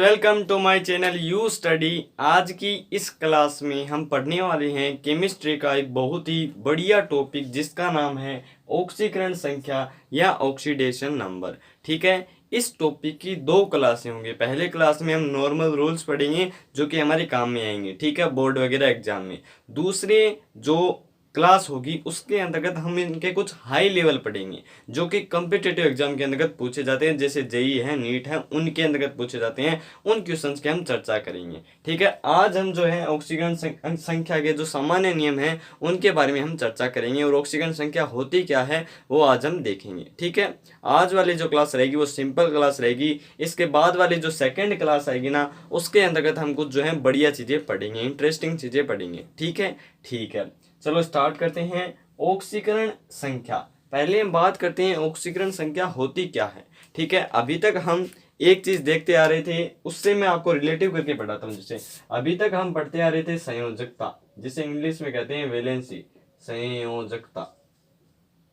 Welcome to my channel you study. आज की इस क्लास में हम पढ़ने वाले हैं केमिस्ट्री का एक बहुत ही बढ़िया टॉपिक जिसका नाम है ऑक्सीकरण संख्या या ऑक्सीडेशन नंबर। ठीक है, इस टॉपिक की दो क्लासें होंगी। पहले क्लास में हम नॉर्मल रूल्स पढ़ेंगे जो कि हमारे काम में आएंगे, ठीक है, बोर्ड वगैरह एग्जाम में। दूसरे जो क्लास होगी उसके अंतर्गत हम इनके कुछ हाई लेवल पढ़ेंगे जो कि कॉम्पिटिटिव एग्जाम के अंतर्गत पूछे जाते हैं, जैसे जेई है, नीट है, उनके अंतर्गत पूछे जाते हैं। उन क्वेश्चंस की हम चर्चा करेंगे। ठीक है, आज हम जो है ऑक्सीजन संख्या के जो सामान्य नियम हैं उनके बारे में हम चर्चा करेंगे और ऑक्सीजन संख्या होती क्या है वो आज हम देखेंगे। ठीक है, आज वाली जो क्लास रहेगी वो सिंपल क्लास रहेगी। इसके बाद वाली जो सेकेंड क्लास आएगी ना, उसके अंतर्गत हम कुछ जो है बढ़िया चीजें पढ़ेंगे, इंटरेस्टिंग चीजें पढ़ेंगे। ठीक है, ठीक है, चलो स्टार्ट करते हैं। ऑक्सीकरण संख्या, पहले हम बात करते हैं ऑक्सीकरण संख्या होती क्या है। ठीक है, अभी तक हम एक चीज देखते आ रहे थे, उससे मैं आपको रिलेटिव करके पढ़ाता हूँ। जैसे अभी तक हम पढ़ते आ रहे थे संयोजकता, जिसे इंग्लिश में कहते हैं वैलेंसी। संयोजकता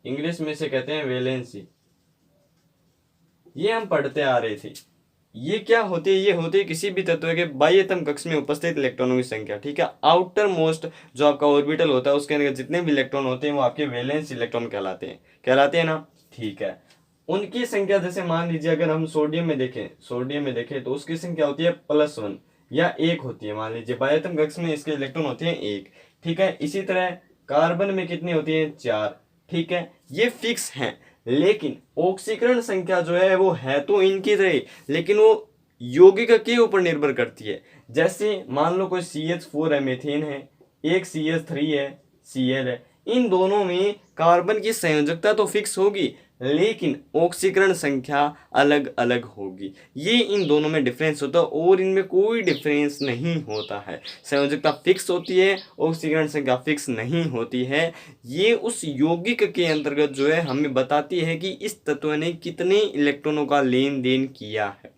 इंग्लिश में से कहते हैं वैलेंसी, ये हम पढ़ते आ रहे थे। ये क्या होती है? ये होती है किसी भी तत्व के बाह्यतम कक्ष में उपस्थित इलेक्ट्रॉनों की संख्या। ठीक है, आउटर मोस्ट जो आपका ऑर्बिटल होता है उसके अंदर जितने भी इलेक्ट्रॉन होते हैं वो आपके वैलेंस इलेक्ट्रॉन कहलाते हैं ना। ठीक है, उनकी संख्या जैसे मान लीजिए अगर हम सोडियम में देखें तो उसकी संख्या होती है +1 या 1 होती है। मान लीजिए बाह्यतम कक्ष में इसके इलेक्ट्रॉन होते हैं 1। ठीक है, इसी तरह कार्बन में कितनी होती है? 4। ठीक है, ये फिक्स है। लेकिन ऑक्सीकरण संख्या जो है वो है तो इनकी तरह, लेकिन वो यौगिक के ऊपर निर्भर करती है। जैसे मान लो कोई CH4 है, मीथेन है, एक CH3 है, Cl है, इन दोनों में कार्बन की संयोजकता तो फिक्स होगी लेकिन ऑक्सीकरण संख्या अलग अलग होगी। ये इन दोनों में डिफरेंस होता है और इनमें कोई डिफरेंस नहीं होता है। संयोजकता फिक्स होती है, ऑक्सीकरण संख्या फिक्स नहीं होती है। ये उस यौगिक के अंतर्गत जो है हमें बताती है कि इस तत्व ने कितने इलेक्ट्रॉनों का लेन देन किया है।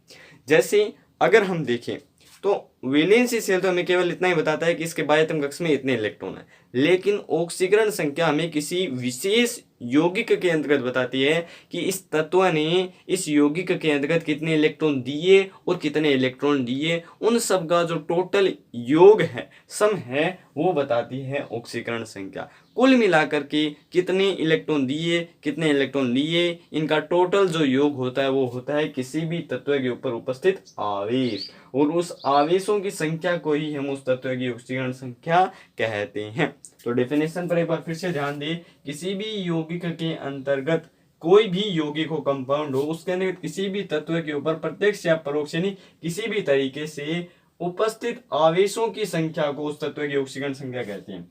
जैसे अगर हम देखें तो वैलेंसी शेल तो हमें केवल इतना ही बताता है कि इसके बाह्यतम कक्ष में इतने इलेक्ट्रॉन है, लेकिन ऑक्सीकरण संख्या हमें किसी विशेष यौगिक के अंतर्गत बताती है कि इस तत्व ने इस यौगिक के अंतर्गत कितने इलेक्ट्रॉन दिए और कितने इलेक्ट्रॉन दिए, उन सब का जो टोटल योग है, सम है, वो बताती है ऑक्सीकरण संख्या। कुल मिलाकर के कितने इलेक्ट्रॉन दिए, कितने इलेक्ट्रॉन लिए, इनका टोटल जो योग होता है वो होता है किसी भी तत्व के ऊपर उपस्थित आवेश, और उस आवेशों की संख्या को ही हम उस तत्व की ऑक्सीकरण संख्या कहते हैं। तो डेफिनेशन पर एक बार फिर से ध्यान दें। किसी भी यौगिक के अंतर्गत कोई भी यौगिक हो, कंपाउंड हो, उसके अंदर किसी भी तत्व के ऊपर प्रत्यक्ष या परोक्ष यानी किसी भी तरीके से उपस्थित आवेशों की संख्या को उस तत्व की ऑक्सीकरण संख्या कहते हैं।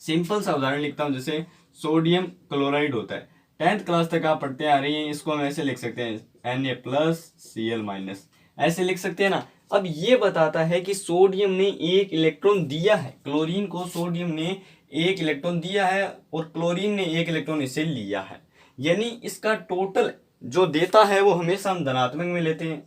सिंपल सा उदाहरण लिखता हूं, जैसे सोडियम क्लोराइड होता है, 10th क्लास तक आप पढ़ते आ रही हैं, इसको हम ऐसे लिख सकते हैं Na+Cl-, ऐसे लिख सकते हैं ना। अब ये बताता है कि सोडियम ने 1 इलेक्ट्रॉन दिया है, क्लोरीन को सोडियम ने 1 इलेक्ट्रॉन दिया है और क्लोरीन ने 1 इलेक्ट्रॉन इसे लिया है, यानी इसका टोटल जो देता है वो हमेशा हम धनात्मक में लेते हैं,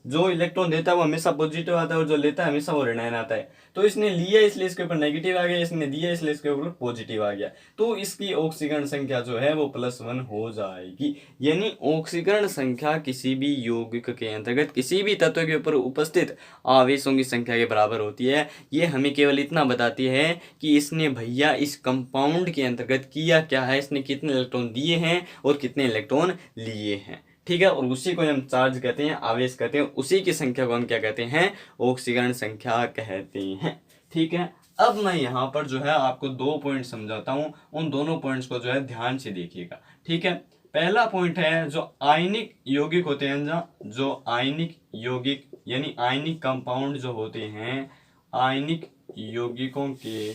जो इलेक्ट्रॉन देता है वो हमेशा पॉजिटिव आता है और जो लेता है हमेशा वो ऋणायन आता है। तो इसने लिया इसलिए इसके ऊपर नेगेटिव आ गया, इसने दिया इसलिए इसके ऊपर पॉजिटिव आ गया, तो इसकी ऑक्सीकरण संख्या जो है वो +1 हो जाएगी। यानी ऑक्सीकरण संख्या किसी भी यौगिक के अंतर्गत किसी भी तत्व के ऊपर उपस्थित आवेशों की संख्या के बराबर होती है। ये हमें केवल इतना बताती है कि इसने भैया इस कंपाउंड के अंतर्गत किया क्या है, इसने कितने इलेक्ट्रॉन दिए हैं और कितने इलेक्ट्रॉन लिए हैं। ठीक है, और उसी को हम चार्ज कहते हैं, आवेश कहते हैं, उसी की संख्या को हम क्या कहते हैं? ऑक्सीकरण संख्या कहते हैं। ठीक है, अब मैं यहाँ पर जो है आपको 2 पॉइंट समझाता हूँ, उन दोनों पॉइंट्स को जो है ध्यान से देखिएगा। ठीक है, पहला पॉइंट है जो आयनिक यौगिक होते हैं, जो आयनिक यौगिक यानी आयनिक कंपाउंड जो होते हैं, आयनिक यौगिकों के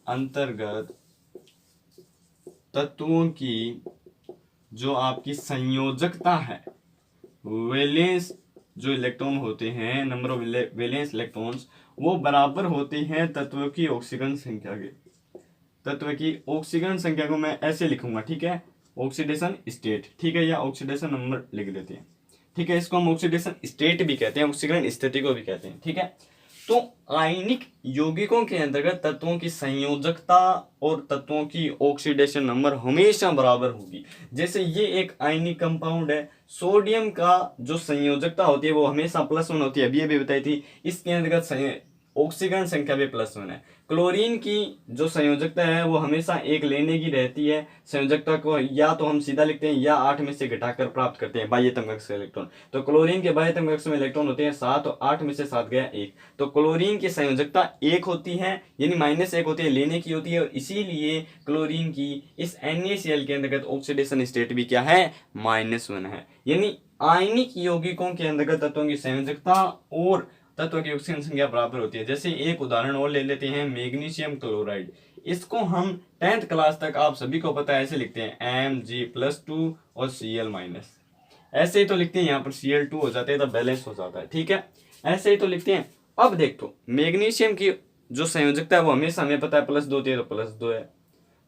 अंतर्गत तत्वों की जो आपकी संयोजकता है, वैलेंस जो इलेक्ट्रॉन होते हैं, नंबर ऑफ वैलेंस इलेक्ट्रॉन्स, वो बराबर होते हैं तत्व की ऑक्सीकरण संख्या के। तत्व की ऑक्सीकरण संख्या को मैं ऐसे लिखूंगा, ठीक है, ऑक्सीडेशन स्टेट, ठीक है, या ऑक्सीडेशन नंबर लिख देते हैं। ठीक है, इसको हम ऑक्सीडेशन स्टेट भी कहते हैं, ऑक्सीकरण स्थिति को भी कहते हैं। ठीक है, तो आयनिक यौगिकों के अंतर्गत तत्वों की संयोजकता और तत्वों की ऑक्सीडेशन नंबर हमेशा बराबर होगी। जैसे ये एक आयनिक कंपाउंड है, सोडियम का जो संयोजकता होती है वो हमेशा +1 होती है, अभी बताई थी। इसके अंतर्गत ऑक्सीकरण संख्या भी +1 है। क्लोरीन की जो संयोजकता है वो हमेशा एक लेने की रहती है। संयोजकता को या तो हम सीधा लिखते हैं या 8 में से घटाकर प्राप्त करते हैं बाह्यतम कक्ष से इलेक्ट्रॉन। तो क्लोरीन के बाह्यतम कक्ष में इलेक्ट्रॉन होते हैं 7 और 8 में से 7 गया 1। तो क्लोरीन की संयोजकता 1 होती है, यानी -1 होती है, लेने की होती है, और इसीलिए क्लोरीन की इस NaCl के अंतर्गत ऑक्सीडेशन स्टेट भी क्या है, -1 है। यानी आयनिक यौगिकों के अंतर्गत तत्वों की संयोजकता और तत्व की ऑक्सीजन संख्या बराबर होती है। जैसे एक उदाहरण और ले लेते हैं, मैग्नीशियम क्लोराइड। इसको हम 10th क्लास तक आप सभी को पता है ऐसे लिखते हैं Mg+2 और Cl-। ऐसे ही तो लिखते हैं, यहाँ पर Cl2 हो जाते हैं तब बैलेंस हो जाता है, ठीक है, ऐसे ही तो लिखते हैं। अब देख तो मैग्नीशियम की जो संयोजकता है वो हमेशा हमें पता है +2 होती है, तो +2 है,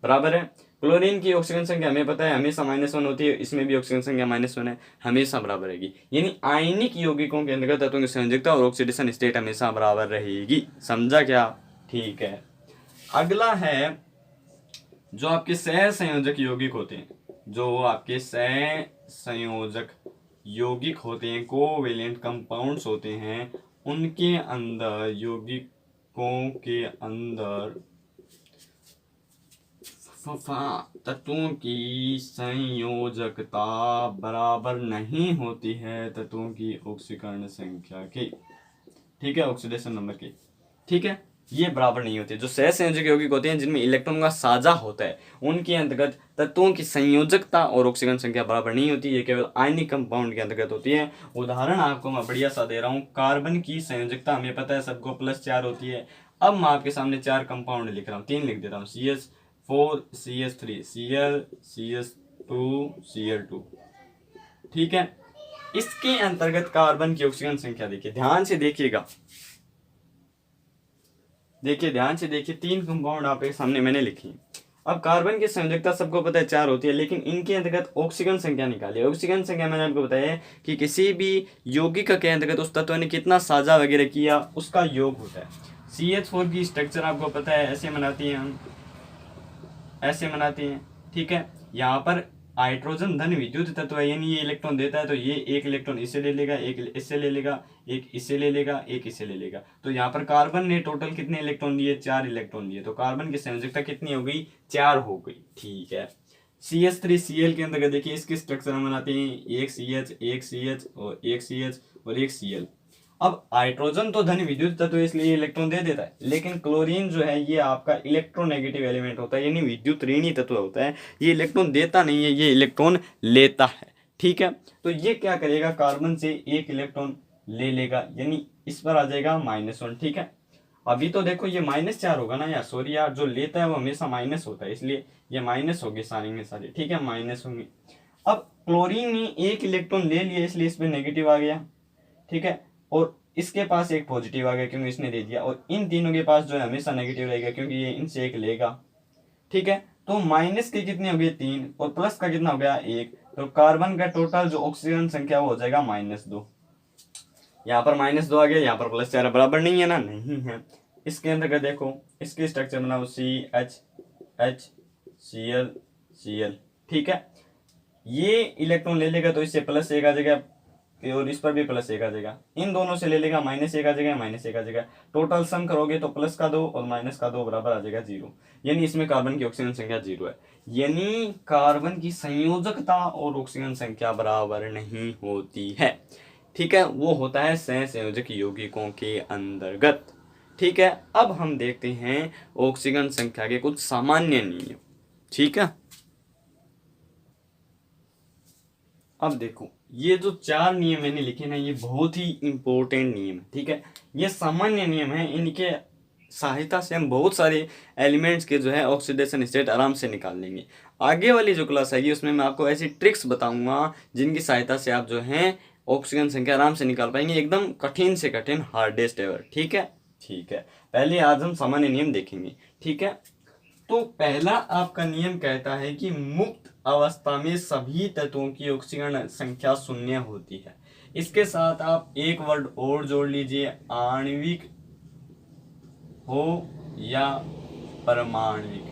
बराबर है। क्लोरीन की ऑक्सीजन संख्या हमें पता है हमेशा -1 होती है, इसमें भी ऑक्सीजन संख्या -1 है, हमेशा बराबर रहेगी। यानी आयनिक यौगिकों के अंतर्गत तत्वों की संयोजकता और ऑक्सीडेशन स्टेट हमेशा बराबर रहेगी। समझा क्या? ठीक है। अगला है जो आपके सह संयोजक यौगिक होते हैं, जो आपके सह संयोजक यौगिक होते हैं, कोवेलेंट कंपाउंड्स होते हैं, उनके अंदर यौगिकों के अंदर तत्वों की संयोजकता बराबर नहीं होती है तत्वों की ऑक्सीकरण संख्या की, ठीक है, ऑक्सीडेशन नंबर की, ठीक है, ये बराबर नहीं होते। जो सह संयोजक यौगिक होते हैं जिनमें इलेक्ट्रॉन का साझा होता है, उनके अंतर्गत तत्वों की संयोजकता और ऑक्सीकरण संख्या बराबर नहीं होती, ये केवल आयनिक कंपाउंड के अंतर्गत होती है। उदाहरण आपको मैं बढ़िया सा दे रहा हूँ, कार्बन की संयोजकता हमें पता है सबको +4 होती है। अब मैं आपके सामने 4 कंपाउंड लिख रहा हूँ, 3 लिख देता हूँ, CH4 CH3 Cl CH2 Cl2, ठीक है। इसके अंतर्गत कार्बन की ऑक्सीजन संख्या देखिए, ध्यान से देखिएगा, देखिए ध्यान से देखिए, 3 कंपाउंड आपके सामने मैंने लिखी। अब कार्बन की संयोजकता सबको पता है 4 होती है, लेकिन इनके अंतर्गत ऑक्सीजन संख्या निकाली। ऑक्सीजन संख्या मैंने आपको बताया है कि किसी भी यौगिक के अंतर्गत उस तत्व ने कितना साझा वगैरह किया उसका योग होता है। CH4 की स्ट्रक्चर आपको पता है, ऐसे बनाती हैं हम, ऐसे बनाते हैं, ठीक है। यहाँ पर हाइड्रोजन धन विद्युत तत्व है, यानी ये इलेक्ट्रॉन देता है तो ये एक इलेक्ट्रॉन इसे ले लेगा, एक इससे ले लेगा, एक इसे ले लेगा, एक इसे ले लेगा। तो यहाँ पर कार्बन ने टोटल कितने इलेक्ट्रॉन लिए, 4 इलेक्ट्रॉन लिए, तो कार्बन की संयोजकता कितनी हो गई, 4 हो गई, ठीक है। CH3Cl के अंदर देखिए इसकी स्ट्रक्चर हम बनाते हैं, एक CH, एक CH और एक CH और एक Cl। अब हाइड्रोजन तो धन विद्युत तत्व है इसलिए इलेक्ट्रॉन दे देता है, लेकिन क्लोरीन जो है ये आपका इलेक्ट्रोनेगेटिव एलिमेंट होता है, यानी विद्युत ऋणी तत्व होता है, ये इलेक्ट्रॉन देता नहीं है, ये इलेक्ट्रॉन लेता है, ठीक है। तो ये क्या करेगा, कार्बन से एक इलेक्ट्रॉन ले लेगा, यानी इस पर आ जाएगा -1, ठीक है। अभी तो देखो ये -4 होगा ना यार, सॉरी यार, जो लेता है वो हमेशा माइनस होता है, इसलिए ये माइनस होगी सारी में सारी, ठीक है, माइनस होंगे। अब क्लोरीन ने एक इलेक्ट्रॉन ले लिया इसलिए इस पर नेगेटिव आ गया, ठीक है, और इसके पास एक पॉजिटिव आ गया क्योंकि इसने दे दिया, और इन तीनों के पास जो है हमेशा नेगेटिव रहेगा क्योंकि ये इनसे एक लेगा, ठीक है। तो माइनस के कितने हो गए 3 और प्लस का कितना हो गया 1, तो कार्बन का टोटल जो ऑक्सीजन संख्या वो हो जाएगा -2। यहाँ पर -2 आ गया, यहाँ पर +4 बराबर नहीं है ना, नहीं है। इसके अंदर का देखो, इसकी स्ट्रक्चर बनाओ CH Cl Cl, ठीक है। ये इलेक्ट्रॉन ले लेगा तो इससे +1 आ जाएगा और इस पर भी +1 आ जाएगा, इन दोनों से ले लेगा -1 आ जाएगा, -1 आ जाएगा, टोटल सम करोगे तो प्लस का 2 और माइनस का 2 बराबर आ जाएगा 0, यानी इसमें कार्बन की ऑक्सीजन संख्या 0 है। यानी कार्बन की संयोजकता और ऑक्सीजन संख्या बराबर नहीं होती है, ठीक है, वो होता है सह संयोजक यौगिकों के अंतर्गत, ठीक है। अब हम देखते हैं ऑक्सीजन संख्या के कुछ सामान्य नियम, ठीक है। अब देखो ये जो 4 नियम मैंने लिखे ना, ये बहुत ही इंपॉर्टेंट नियम है, ठीक है, ये सामान्य नियम है, इनके सहायता से हम बहुत सारे एलिमेंट्स के जो है ऑक्सीडेशन स्टेट आराम से निकाल लेंगे। आगे वाली जो क्लास आएगी उसमें मैं आपको ऐसी ट्रिक्स बताऊंगा जिनकी सहायता से आप जो है ऑक्सीजन संख्या आराम से निकाल पाएंगे, एकदम कठिन से कठिन, हार्डेस्ट एवर, ठीक है, ठीक है। पहले आज हम सामान्य नियम देखेंगे, ठीक है। तो पहला आपका नियम कहता है कि मुक्त अवस्था में सभी तत्वों की ऑक्सीजन संख्या 0 होती है। इसके साथ आप एक वर्ड और जोड़ लीजिए, आणविक हो या परमाणविक,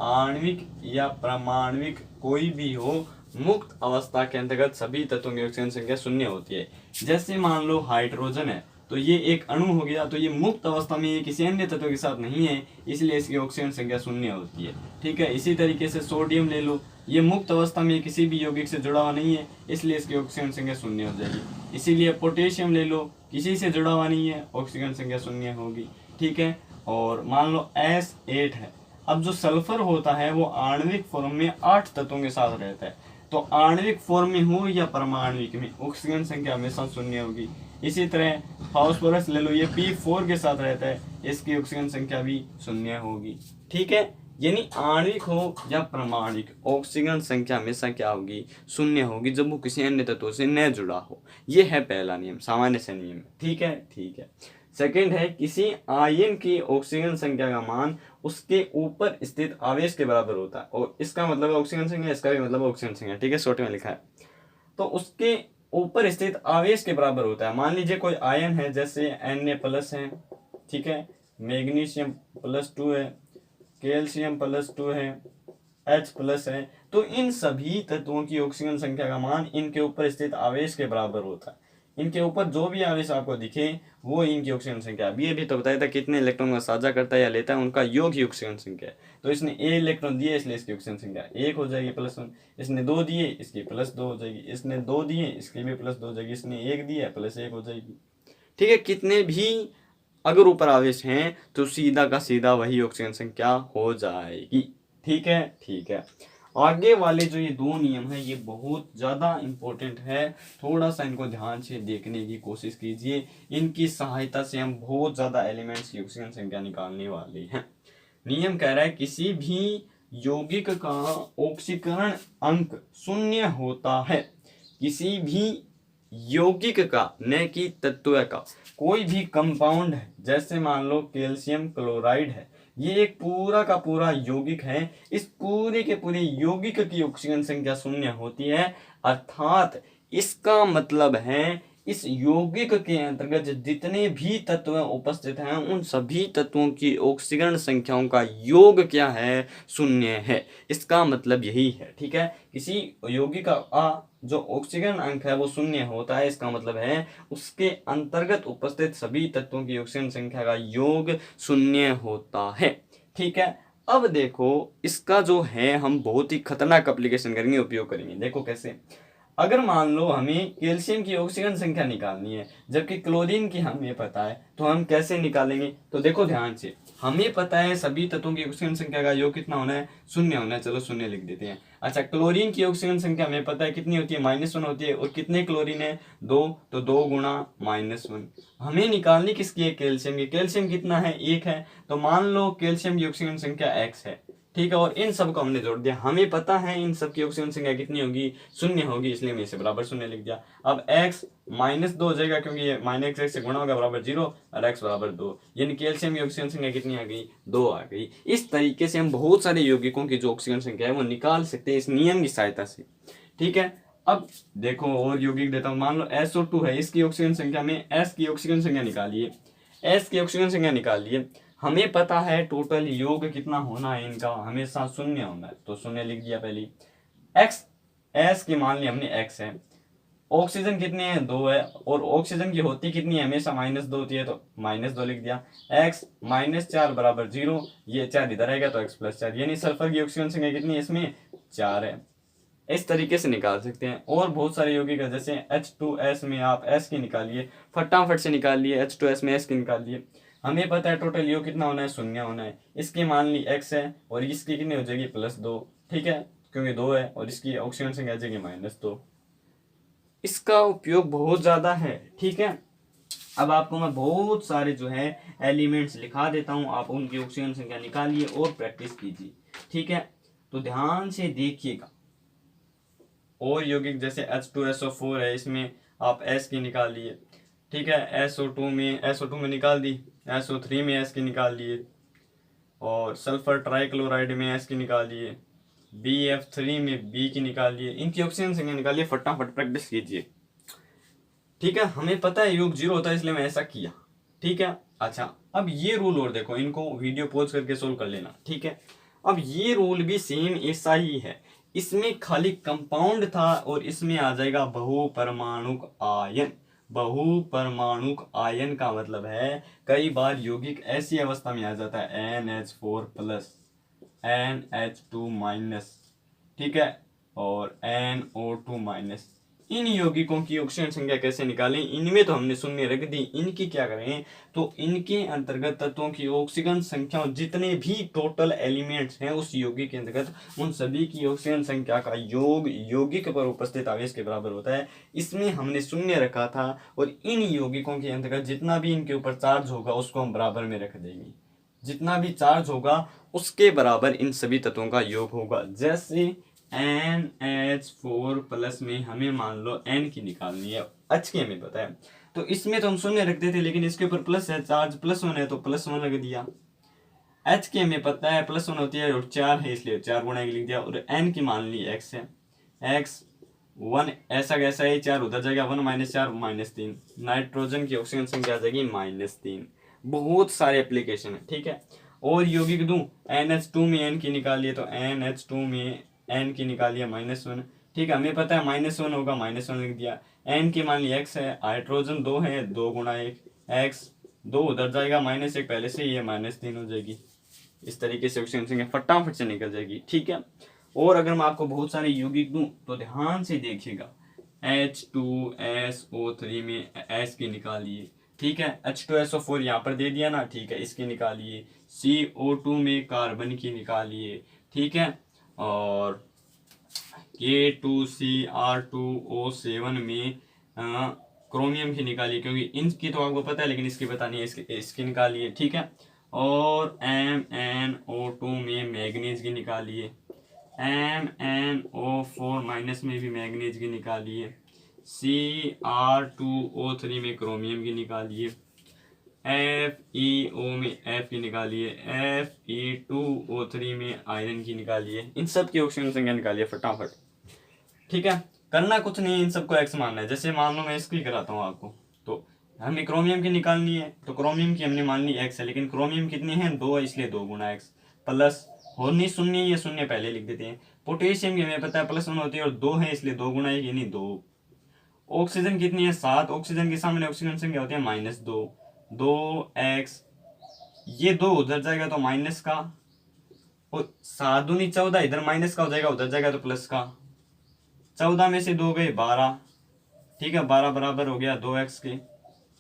आणविक या परमाणविक कोई भी हो, मुक्त अवस्था के अंतर्गत सभी तत्वों की ऑक्सीजन संख्या शून्य होती है। जैसे मान लो हाइड्रोजन है तो ये एक अणु हो गया, तो ये मुक्त अवस्था में ये किसी अन्य तत्व के साथ नहीं है, इसलिए इसकी ऑक्सीजन संख्या शून्य होती है। ठीक है, इसी तरीके से सोडियम ले लो, ये मुक्त अवस्था में किसी भी यौगिक से जुड़ा हुआ नहीं है, इसलिए इसकी ऑक्सीजन संख्या शून्य हो जाएगी। इसीलिए पोटेशियम ले लो, किसी से जुड़ा हुआ नहीं है, ऑक्सीजन संख्या शून्य होगी। ठीक है, और मान लो S8 है। अब जो सल्फर होता है वो आणविक फॉर्म में 8 तत्वों के साथ रहता है, तो आणविक फॉर्म में हो या परमाणविक में ऑक्सीजन संख्या हमेशा शून्य होगी। इसी तरह फास्फोरस ले लो, ये P4 के साथ रहता है, इसकी ऑक्सीजन संख्या भी शून्य होगी। ठीक है, यानी आणविक हो या परमाणविक ऑक्सीजन संख्या हमेशा क्या होगी, शून्य होगी, जब वो किसी अन्य तत्व से न जुड़ा हो। ये है पहला नियम, सामान्य से नियम। ठीक है, ठीक है। सेकंड है, किसी आयन की ऑक्सीजन संख्या का मान उसके ऊपर स्थित आवेश के बराबर होता है, और इसका मतलब ऑक्सीजन संख्या, इसका भी मतलब ऑक्सीजन संख्या। ठीक है, शॉर्ट में लिखा है, तो उसके ऊपर स्थित आवेश के बराबर होता है। मान लीजिए कोई आयन है, जैसे Na+ है, ठीक है, मैग्नीशियम +2 है, कैल्शियम +2 है, H+ है, तो इन सभी तत्वों की ऑक्सीजन संख्या का मान इनके ऊपर स्थित आवेश के बराबर होता है। इनके ऊपर जो भी आवेश आपको दिखे वो इनकी ऑक्सीजन संख्या। अभी अभी तो बताया था कितने इलेक्ट्रॉन का साझा करता है या लेता है, उनका योग ही ऑक्सीजन संख्या है। तो इसने A इलेक्ट्रॉन दिए, इसलिए इसकी ऑक्सीजन संख्या 1 हो जाएगी +1। इसने 2 दिए, इसकी +2 हो जाएगी। इसने 2 दिए, इसकी भी +2 हो जाएगी। इसने 1 दिया, +1 हो जाएगी। ठीक है, कितने भी अगर ऊपर आवेश हैं तो सीधा का सीधा वही ऑक्सीजन संख्या हो जाएगी। ठीक है, ठीक है। आगे वाले जो ये 2 नियम है ये बहुत ज़्यादा इम्पोर्टेंट है, थोड़ा सा इनको ध्यान से देखने की कोशिश कीजिए। इनकी सहायता से हम बहुत ज़्यादा एलिमेंट्स की ऑक्सीजन संख्या निकालने वाले हैं। नियम कह रहा है किसी भी यौगिक का ऑक्सीकरण अंक शून्य होता है। किसी भी यौगिक का, न कि तत्व का, कोई भी कंपाउंड है, जैसे मान लो कैल्शियम क्लोराइड है, ये एक पूरा का पूरा यौगिक है। इस पूरे के पूरे यौगिक की ऑक्सीजन संख्या शून्य होती है, अर्थात इसका मतलब है इस यौगिक के अंतर्गत जितने भी तत्व उपस्थित हैं उन सभी तत्वों की ऑक्सीजन संख्याओं का योग क्या है, शून्य है। इसका मतलब यही है। ठीक है, किसी यौगिक का जो ऑक्सीजन अंक है वो शून्य होता है, इसका मतलब है उसके अंतर्गत उपस्थित सभी तत्वों की ऑक्सीजन संख्या का योग शून्य होता है। ठीक है, अब देखो इसका जो है हम बहुत ही खतरनाक एप्लीकेशन करेंगे, उपयोग करेंगे। देखो कैसे, अगर मान लो हमें कैल्शियम की ऑक्सीजन संख्या निकालनी है जबकि क्लोरीन की हमें पता है, तो हम कैसे निकालेंगे? तो देखो ध्यान से, हमें पता है सभी तत्वों की ऑक्सीजन संख्या का योग कितना होना है, शून्य होना है। चलो शून्य लिख देते हैं। अच्छा, क्लोरीन की ऑक्सीजन संख्या हमें पता है कितनी होती है, -1 होती है। और कितने क्लोरीन है, 2, तो 2 गुणा -1। हमें निकालनी किसकी है, कैल्शियम की। कैल्शियम कितना है, 1 है, तो मान लो कैल्शियम की ऑक्सीजन संख्या x है। ठीक है, और इन सब को हमने जोड़ दिया, हमें पता है इन सब की ऑक्सीजन संख्या कितनी होगी, शून्य होगी, इसलिए हमने इसे बराबर शून्य लिख दिया। अब x -2 हो जाएगा क्योंकि ये -x से गुणा होगा, बराबर 0, और x बराबर 2, यानी कैल्शियम की ऑक्सीजन संख्या कितनी आ गई, 2 आ गई। इस तरीके से हम बहुत सारे यौगिकों की जो ऑक्सीजन संख्या है वो निकाल सकते हैं इस नियम की सहायता से। ठीक है, अब देखो और यौगिक देता हूँ। मान लो SO2 है, इसकी ऑक्सीजन संख्या में S की ऑक्सीजन संख्या निकालिए। S की ऑक्सीजन संख्या निकालिए, हमें पता है टोटल योग कितना होना है इनका, हमेशा शून्य होना है, तो शून्य लिख दिया पहले। x, s की मान ली हमने x है, ऑक्सीजन कितनी है, 2 है, और ऑक्सीजन की होती कितनी है, हमेशा -2 होती है, तो -2 लिख दिया। x -4 बराबर 0, ये 4 इधर आएगा तो x + 4, यानी सल्फर की ऑक्सीजन संख्या कितनी है इसमें, 4 है। इस तरीके से निकाल सकते हैं। और बहुत सारे यौगिक है, जैसे H2S में आप S की निकालिए, फटाफट से निकाल लिए, H2S में S की निकालिए। हमें पता है टोटल योग कितना होना है, शून्य होना है। इसकी मान ली x है और इसकी कितनी हो जाएगी, +2। ठीक है, क्योंकि 2 है, और इसकी ऑक्सीजन संख्या आ जाएगी -2। इसका उपयोग बहुत ज़्यादा है। ठीक है, अब आपको मैं बहुत सारे जो है एलिमेंट्स लिखा देता हूँ, आप उनकी ऑक्सीजन संख्या निकालिए और प्रैक्टिस कीजिए। ठीक है, तो ध्यान से देखिएगा। और यौगिक जैसे H2SO4 है, इसमें आप S की निकालिए। ठीक है, SO2 में निकाल दी, SO3 में S की निकाल लिए, और सल्फर ट्राइक्लोराइड में S की निकालिए, BF3 में B की निकालिए। इनकी ऑक्सीजन संख्या निकालिए, फटाफट प्रैक्टिस कीजिए। ठीक है, हमें पता है योग 0 होता है, इसलिए मैं ऐसा किया। ठीक है, अच्छा अब ये रूल और देखो, इनको वीडियो पॉज करके सोल्व कर लेना, ठीक है। अब ये रूल भी सेम ऐसा ही है, इसमें खाली कंपाउंड था और इसमें आ जाएगा बहुपरमाणुक आयन। बहुपरमाणुक आयन का मतलब है कई बार यौगिक ऐसी अवस्था में आ जाता है NH4+, NH2-, ठीक है, और NO2-। इन यौगिकों की ऑक्सीजन संख्या कैसे निकालें, इनमें तो हमने शून्य रख दी, इनकी क्या करें, तो इनके अंतर्गत तत्वों की ऑक्सीजन संख्या, जितने भी टोटल एलिमेंट्स हैं उस यौगिक के अंतर्गत, उन सभी की ऑक्सीजन संख्या का योग यौगिक पर उपस्थित आवेश के बराबर होता है। इसमें हमने शून्य रखा था, और इन यौगिकों के अंतर्गत जितना भी इनके ऊपर चार्ज होगा उसको हम बराबर में रख देंगे, जितना भी चार्ज होगा उसके बराबर इन सभी तत्वों का योग होगा। जैसे NH4+ में हमें मान लो N की निकालनी है, H की हमें पता है, तो इसमें तो हम शून्य रखते थे, लेकिन इसके ऊपर प्लस है, चार्ज +1 है तो +1 रख दिया। H की हमें पता है +1 होती है और 4 है, इसलिए 4 गुणा लिख दिया। और N की मान ली X है, X1 ऐसा कैसा है, 4 उधर जाएगा, 1 - 4 -3, नाइट्रोजन की ऑक्सीजन संख्या आ जाएगी -3। बहुत सारे एप्लीकेशन है, ठीक है। और यौगिक दूं, NH2 में N की निकालिए, तो NH2 में N की निकालिए -1, ठीक है, हमें पता है -1 होगा, -1 लिख दिया। N की मान ली X है, हाइड्रोजन 2 है, 2 × 1, X 2 उधर जाएगा, -1 पहले से ही है, -3 हो जाएगी। इस तरीके से ऑक्सीजन संख्या फटाफट से निकल जाएगी, ठीक है। और अगर मैं आपको बहुत सारे यौगिक दूं तो ध्यान से देखिएगा, H2SO3 में S की निकालिए, ठीक है, H2SO4 यहाँ पर दे दिया ना, ठीक है, इसकी निकालिए। CO2 में कार्बन की निकालिए, ठीक है, और K2CR2O7 में क्रोमियम की निकालिए, क्योंकि इनकी तो आपको पता है लेकिन इसकी पता नहीं है, इसकी निकालिए, ठीक है। और MnO2 में मैग्नीज की निकालिए, MnO4- में भी मैग्नीज की निकालिए, Cr2O3 में क्रोमियम की निकालिए, FeO में F की निकालिए, Fe2O3 में आयरन की निकालिए। इन सब की ऑक्सीजन संख्या निकालिए फटाफट, ठीक है। करना कुछ नहीं, इन सबको X मानना है। जैसे मान लो मैं इसकी कराता हूँ आपको, तो हमें क्रोमियम की निकालनी है, तो क्रोमियम की हमने मान ली X है, लेकिन क्रोमियम कितनी है, 2 है, इसलिए 2 × X प्लस होनी शून्य, ये शून्य पहले लिख देते हैं। पोटेशियम की हमें पता है +1 होती है और 2 है, इसलिए 2 × 1 यानी 2। ऑक्सीजन कितनी है, 7, ऑक्सीजन के सामने ऑक्सीजन संख्या होती है -2, 2X, ये 2 उधर जाएगा तो माइनस का, और 7 दूनी 14, इधर माइनस का हो जाएगा, उधर जाएगा तो प्लस का। 14 में से 2 गए 12, ठीक है, 12 बराबर हो गया 2X के,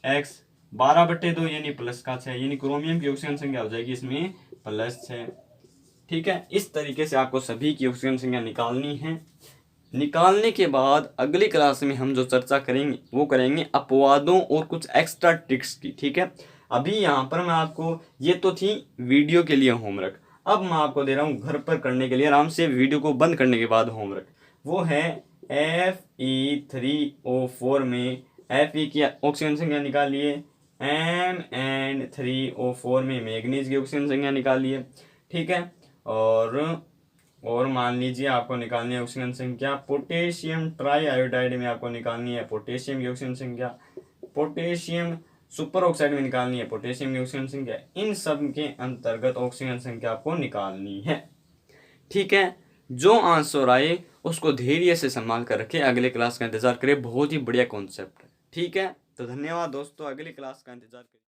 X 12/2 यानी +6, यानी क्रोमियम की ऑक्सीजन संख्या हो जाएगी इसमें +6, ठीक है। इस तरीके से आपको सभी की ऑक्सीजन संख्या निकालनी है। निकालने के बाद अगली क्लास में हम जो चर्चा करेंगे वो करेंगे अपवादों और कुछ एक्स्ट्रा ट्रिक्स की, ठीक है। अभी यहाँ पर मैं आपको, ये तो थी वीडियो के लिए होमवर्क, अब मैं आपको दे रहा हूँ घर पर करने के लिए, आराम से वीडियो को बंद करने के बाद होमवर्क। वो है Fe3O4 में Fe की ऑक्सीजन संख्या निकालिए, Mn3O4 में मैग्नीज की ऑक्सीजन संख्या निकालिए, ठीक है। और मान लीजिए आपको निकालनी है ऑक्सीजन संख्या पोटेशियम ट्राईआयोडाइड में, आपको निकालनी है पोटेशियम की ऑक्सीजन संख्या, पोटेशियम सुपर ऑक्साइड में निकालनी है पोटेशियम की ऑक्सीजन संख्या। इन सब के अंतर्गत ऑक्सीजन संख्या आपको निकालनी है, ठीक है। जो आंसर आए उसको धैर्य से संभाल कर रखें, अगले क्लास का इंतजार करें, बहुत ही बढ़िया कॉन्सेप्ट है, ठीक है। तो धन्यवाद दोस्तों, अगली क्लास का इंतजार करें।